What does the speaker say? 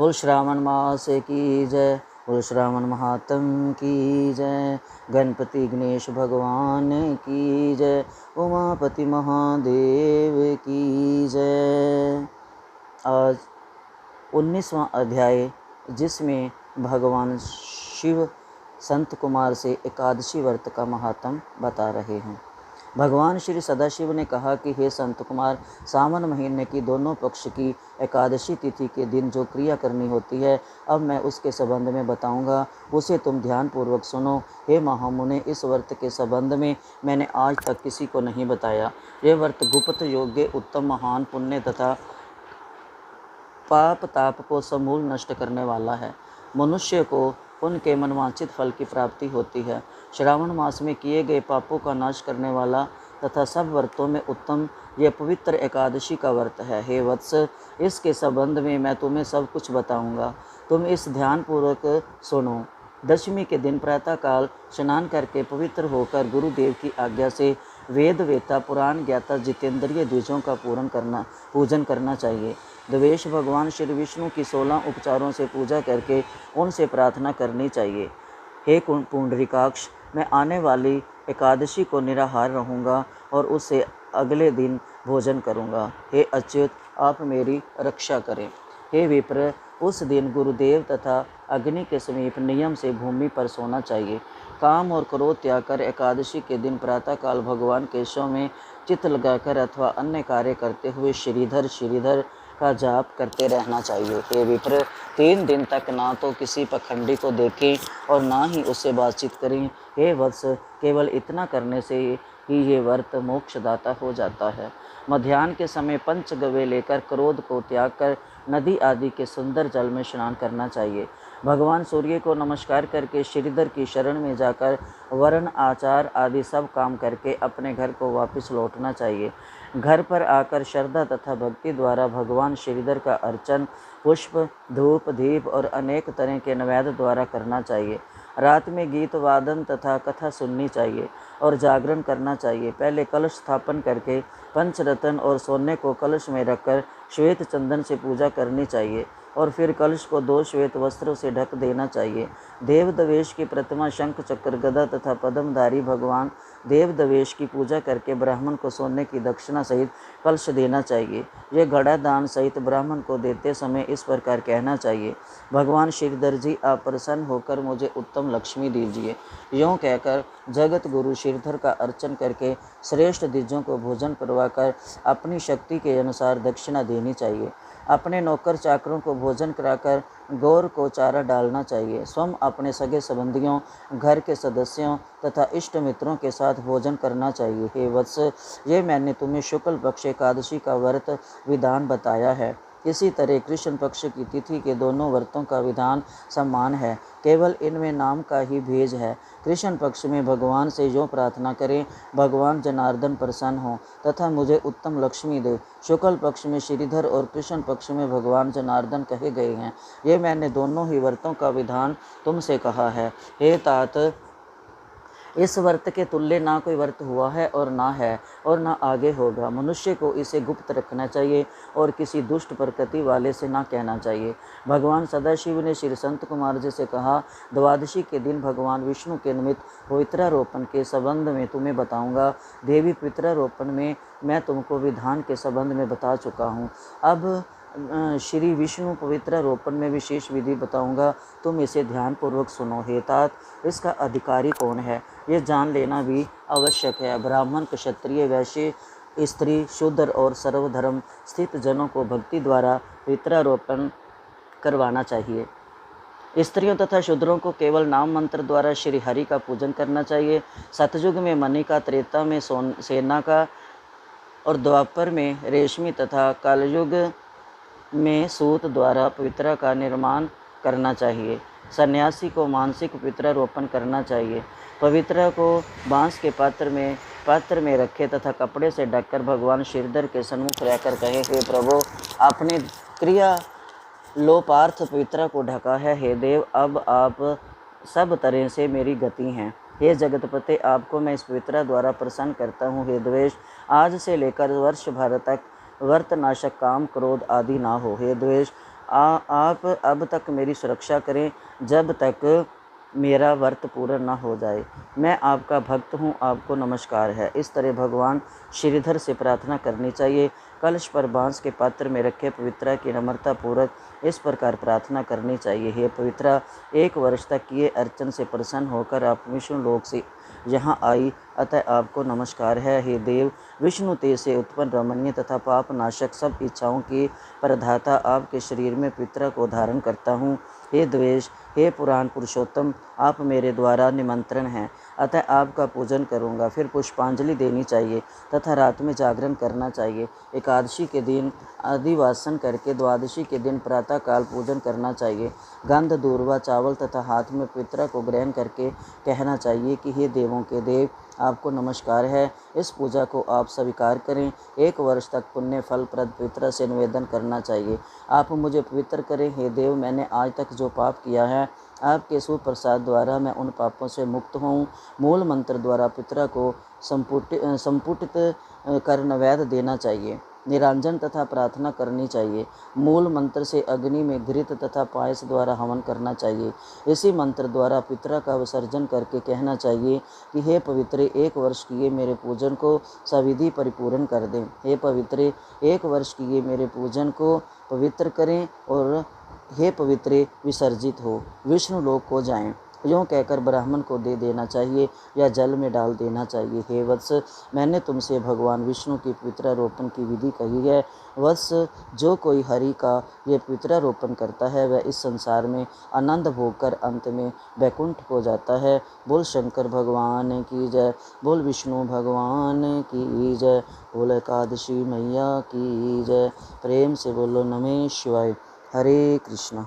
बोल श्रावण मास की जय, बोल श्रावण महात्म की जय, गणपति गणेश भगवान की जय, उमापति महादेव की जय। आज 19वां अध्याय, जिसमें भगवान शिव संत कुमार से एकादशी व्रत का महात्म बता रहे हैं। भगवान श्री सदाशिव ने कहा कि हे संत कुमार, सावन महीने की दोनों पक्ष की एकादशी तिथि के दिन जो क्रिया करनी होती है, अब मैं उसके संबंध में बताऊंगा, उसे तुम ध्यानपूर्वक सुनो। हे महामुने, इस व्रत के संबंध में मैंने आज तक किसी को नहीं बताया। यह व्रत गुप्त, योग्य, उत्तम, महान, पुण्य तथा पाप ताप को समूल नष्ट करने वाला है। मनुष्य को उनके मनवांछित फल की प्राप्ति होती है। श्रावण मास में किए गए पापों का नाश करने वाला तथा सब व्रतों में उत्तम यह पवित्र एकादशी का व्रत है। हे वत्स, इसके संबंध में मैं तुम्हें सब कुछ बताऊंगा, तुम इस ध्यानपूर्वक सुनो। दशमी के दिन प्रातःकाल स्नान करके पवित्र होकर गुरुदेव की आज्ञा से वेद वेता, पुराण ज्ञाता, जितेंद्रिय द्विजों का पूजन करना चाहिए। द्वेष भगवान श्री विष्णु की 16 उपचारों से पूजा करके उनसे प्रार्थना करनी चाहिए। हे पुंडरीकाक्ष, मैं आने वाली एकादशी को निराहार रहूँगा और उससे अगले दिन भोजन करूँगा। हे अच्युत, आप मेरी रक्षा करें। हे विप्र, उस दिन गुरुदेव तथा अग्नि के समीप नियम से भूमि पर सोना चाहिए। काम और क्रोध त्याग कर एकादशी के दिन प्रातःकाल भगवान केशव में चित्त लगाकर अथवा अन्य कार्य करते हुए श्रीधर श्रीधर का जाप करते रहना चाहिए। हे विप्र, 3 दिन तक ना तो किसी पखंडी को देखें और ना ही उससे बातचीत करें। हे वत्स, केवल इतना करने से ही ये व्रत मोक्षदाता हो जाता है। मध्याह्न के समय पंचगव्य लेकर क्रोध को त्याग कर नदी आदि के सुंदर जल में स्नान करना चाहिए। भगवान सूर्य को नमस्कार करके श्रीधर की शरण में जाकर वर्ण आचार आदि सब काम करके अपने घर को वापस लौटना चाहिए। घर पर आकर श्रद्धा तथा भक्ति द्वारा भगवान श्रीधर का अर्चन पुष्प, धूप, दीप और अनेक तरह के नैवेद्य द्वारा करना चाहिए। रात में गीत वादन तथा कथा सुननी चाहिए और जागरण करना चाहिए। पहले कलश स्थापन करके पंचरत्न और सोने को कलश में रखकर श्वेत चंदन से पूजा करनी चाहिए और फिर कलश को 2 श्वेत वस्त्रों से ढक देना चाहिए। देवदवेश की प्रतिमा, शंख चक्र गदा तथा पद्मधारी भगवान देवदवेश की पूजा करके ब्राह्मण को सोने की दक्षिणा सहित कलश देना चाहिए। यह घड़ा दान सहित ब्राह्मण को देते समय इस प्रकार कहना चाहिए, भगवान श्रीधर जी, आप प्रसन्न होकर मुझे उत्तम लक्ष्मी दीजिए। यूँ कहकर जगत गुरु श्रीधर का अर्चन करके श्रेष्ठ द्विजों को भोजन करवाकर अपनी शक्ति के अनुसार दक्षिणा देनी चाहिए। अपने नौकर चाकरों को भोजन कराकर गौर को चारा डालना चाहिए। स्वयं अपने सगे संबंधियों, घर के सदस्यों तथा इष्ट मित्रों के साथ भोजन करना चाहिए। हे वत्स, ये मैंने तुम्हें शुक्ल पक्ष एकादशी का व्रत विधान बताया है। इसी तरह कृष्ण पक्ष की तिथि के दोनों व्रतों का विधान समान है, केवल इनमें नाम का ही भेद है। कृष्ण पक्ष में भगवान से यूँ प्रार्थना करें, भगवान जनार्दन प्रसन्न हो तथा मुझे उत्तम लक्ष्मी दे। शुक्ल पक्ष में श्रीधर और कृष्ण पक्ष में भगवान जनार्दन कहे गए हैं। ये मैंने दोनों ही व्रतों का विधान तुमसे कहा है। हे तात, इस व्रत के तुल्य ना कोई व्रत हुआ है और ना आगे होगा। मनुष्य को इसे गुप्त रखना चाहिए और किसी दुष्ट प्रकृति वाले से ना कहना चाहिए। भगवान सदाशिव ने श्री संत कुमार जी से कहा, द्वादशी के दिन भगवान विष्णु के निमित्त पवित्रारोपण के संबंध में तुम्हें बताऊंगा। देवी पवित्रारोपण में मैं तुमको विधान के संबंध में बता चुका हूँ। अब श्री विष्णु पवित्रारोपण में विशेष विधि बताऊंगा, तुम इसे ध्यानपूर्वक सुनो। हे तात, इसका अधिकारी कौन है, ये जान लेना भी आवश्यक है। ब्राह्मण, क्षत्रिय, वैश्य, स्त्री, शूद्र और सर्वधर्म स्थित जनों को भक्ति द्वारा पवित्रारोपण करवाना चाहिए। स्त्रियों तथा शूद्रों को केवल नाम मंत्र द्वारा श्री हरि का पूजन करना चाहिए। सतयुग में मणि का, त्रेता में सेना का और द्वापर में रेशमी तथा कलयुग में सूत द्वारा पवित्रा का निर्माण करना चाहिए। सन्यासी को मानसिक पवित्रारोपण करना चाहिए। पवित्रा को बांस के पात्र में रखे तथा कपड़े से ढककर भगवान श्रीधर के सन्मुख रहकर कहे, हे प्रभु, आपने क्रिया लोपार्थ पवित्रा को ढका है। हे देव, अब आप सब तरह से मेरी गति हैं। हे जगतपते, आपको मैं इस पवित्रा द्वारा प्रसन्न करता हूँ। हे द्वेष, आज से लेकर वर्ष भर तक वर्तनाशक काम क्रोध आदि ना हो। हे द्वेष, आप अब तक मेरी सुरक्षा करें जब तक मेरा व्रत पूर्ण न हो जाए। मैं आपका भक्त हूँ, आपको नमस्कार है। इस तरह भगवान श्रीधर से प्रार्थना करनी चाहिए। कलश पर बांस के पात्र में रखे पवित्रा की नम्रता पूर्वक इस प्रकार प्रार्थना करनी चाहिए। हे पवित्रा, 1 वर्ष तक किए अर्चन से प्रसन्न होकर आप विष्णु लोक से यहाँ आई, अतः आपको नमस्कार है। हे देव, विष्णु तेज से उत्पन्न रमणीय तथा पाप नाशक सब इच्छाओं की प्रदाता आपके शरीर में पवित्रा को धारण करता हूँ। हे द्वेष, हे पुराण पुरुषोत्तम, आप मेरे द्वारा निमंत्रण हैं, अतः आपका पूजन करूँगा। फिर पुष्पांजलि देनी चाहिए तथा रात में जागरण करना चाहिए। एकादशी के दिन अधिवासन करके द्वादशी के दिन प्रातःकाल पूजन करना चाहिए। गंध, दूर्वा, चावल तथा हाथ में पवित्रा को ग्रहण करके कहना चाहिए कि हे देवों के देव, आपको नमस्कार है। इस पूजा को आप स्वीकार करें। 1 वर्ष तक पुण्य फलप्रद पवित्रा से निवेदन करना चाहिए। आप मुझे पवित्र करें। हे देव, मैंने आज तक जो पाप किया है, आपके सुप्रसाद द्वारा मैं उन पापों से मुक्त हूँ। मूल मंत्र द्वारा पवित्रा को संपुटित कर नैवेद्य देना चाहिए। निरांजन तथा प्रार्थना करनी चाहिए। मूल मंत्र से अग्नि में घृत तथा पायस द्वारा हवन करना चाहिए। इसी मंत्र द्वारा पितरा का विसर्जन करके कहना चाहिए कि हे पवित्रे, 1 वर्ष किए मेरे पूजन को सविधि परिपूर्ण कर दें। हे पवित्रे, 1 वर्ष किए मेरे पूजन को पवित्र करें और हे पवित्रे, विसर्जित हो विष्णु लोक को जाएं। यूँ कहकर ब्राह्मण को दे देना चाहिए या जल में डाल देना चाहिए। हे वत्स, मैंने तुमसे भगवान विष्णु की पवित्रारोपण की विधि कही है। वत्स, जो कोई हरि का ये पवित्रारोपण करता है वह इस संसार में आनंद भोग कर अंत में वैकुंठ को जाता है। बोल शंकर भगवान की जय, बोल विष्णु भगवान की जय, बोल एकादशी मैया की जय। प्रेम से बोलो नमः शिवाय। हरे कृष्णा।